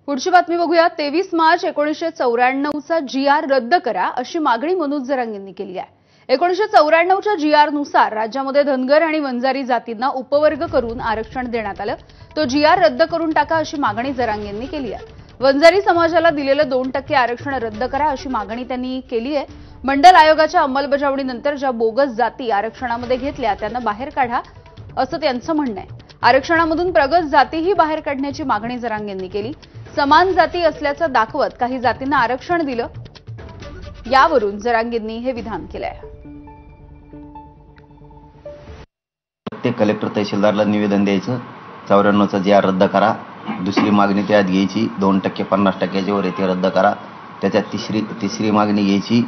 पुढची बातमी बघूया। 23 मार्च 1994चा GR रद्द करा अशी मागणी मनोज जरांगेंनी केली आहे। 1994च्या GR नुसार राज्यामध्ये धनगर आणि वंजारी जातींना उपवर्ग करून आरक्षण देण्यात आलं। तो GR रद्द करून टाका अशी मागणी जरांगेंनी केली आहे। वंजारी समाजाला दिलेलं 2% आरक्षण रद्द करा अशी मागणी त्यांनी केली आहे। मंडल आयोगाच्या अंमलबजावणीनंतर ज्या बोगस जाती आरक्षणामध्ये घेतल्या त्यांना बाहेर काढा असं त्यांचं म्हणणं आहे। आरक्षणामधून प्रगत जातीही बाहेर काढण्याची मागणी जरांगेंनी केली। समान जाती असल्याचं दाखवत काही जातींना आरक्षण दिलं, यावरून जरांगेंनी हे विधान केलंय। प्रत्येक कलेक्टर तहसीलदारला निवेदन द्यायचं, 94चा GR रद्द करा। दुसरी मागणी त्यात घ्यायची 2% 50%च्या वर ते रद्द करा। त्याच्यात तिसरी मागणी घ्यायची,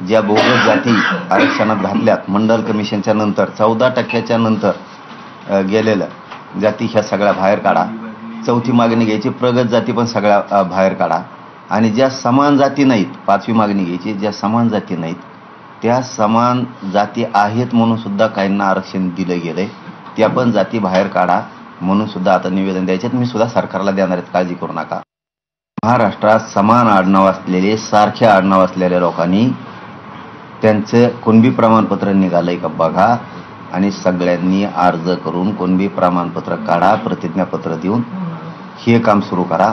ज्या बोगस जाती आरक्षणात घातल्यात मंडल कमिशनच्या नंतर 14%च्या नंतर गेलेल्या जाती ह्या सगळ्या बाहेर काढा। चौथी मागणी घ्यायची, प्रगत जाती पण सगळ्या बाहेर काढा। आणि ज्या समान जाती नाहीत, पाचवी मागणी घ्यायची, ज्या समान जाती नाहीत त्या समान जाती आहेत म्हणून सुद्धा काहींना आरक्षण दिलं गेलंय, त्या पण जाती बाहेर काढा म्हणून सुद्धा आता निवेदन द्यायचे। मी सुद्धा सरकारला देणार आहेत, काळजी करू नका। महाराष्ट्रात समान आडनाव असलेले, सारखे आडनाव असलेल्या लोकांनी त्यांचं कुणबी प्रमाणपत्र निघालंय का बघा आणि सगळ्यांनी अर्ज करून कुणबी प्रमाणपत्र काढा, प्रतिज्ञापत्र देऊन हे काम सुरू करा।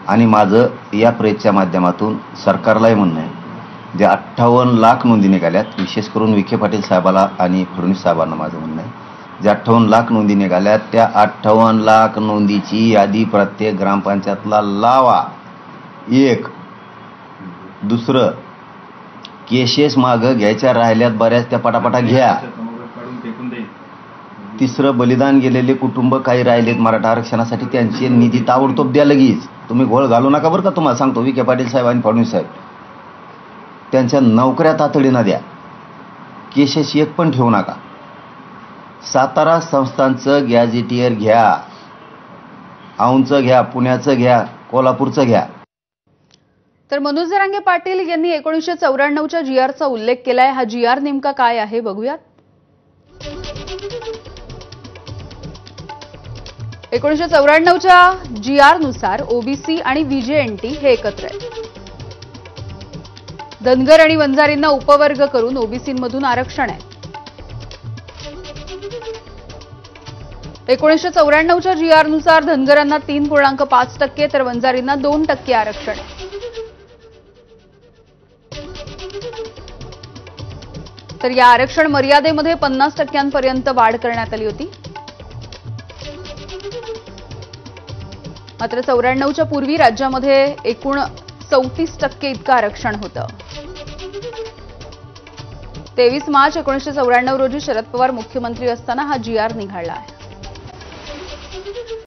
आणि माझं या प्रेसच्या माध्यमातून सरकारलाही म्हणणं आहे, जे 58 लाख नोंदी निघाल्यात, विशेष करून विखे पाटील साहेबाला आणि फडणवीस साहेबांना माझं म्हणणं आहे, जे 58 लाख नोंदी निघाल्यात त्या 58 लाख नोंदीची यादी प्रत्येक ग्रामपंचायतला लावा। एक दुसरं, केसेस मागं घ्यायच्या राहिल्यात बऱ्याच, त्या पटापटा घ्या। तिसरं, बलिदान गेलेले कुटुंब काही राहिलेत मराठा आरक्षणासाठी, त्यांचे निधी ताबडतोब द्या लगेच। तुम्ही घोळ घालू नका बरं का। तुम्हाला सांगतो, विखे पाटील साहेब आणि फडणवीस साहेब त्यांच्या नोकऱ्या तातडीनं द्या। केसेस एक पण ठेवू नका। सातारा संस्थांचं गॅझेटियर घ्या, औंधचं घ्या, पुण्याचं घ्या, कोल्हापूरचं घ्या। तर मनोज जरांगे पाटील यांनी 1994च्या GRचा उल्लेख केलाय। हा GR नेमका काय आहे बघूयात। 1994च्या GR नुसार OBC आणि VJNT हे एकत्र आहेत। धनगर आणि वंजारींना उपवर्ग करून OBCमधून आरक्षण आहे। 1994च्या GR नुसार धनगरांना 3.5% तर वंजारींना 2% आरक्षण आहे। तर या आरक्षण मर्यादेमध्ये 50% वाढ करण्यात आली होती। मात्र 94च्या पूर्वी राज्यामध्ये एकूण 34% इतकं आरक्षण होतं। 23 मार्च 1994 रोजी शरद पवार मुख्यमंत्री असताना हा GR निघाला आहे।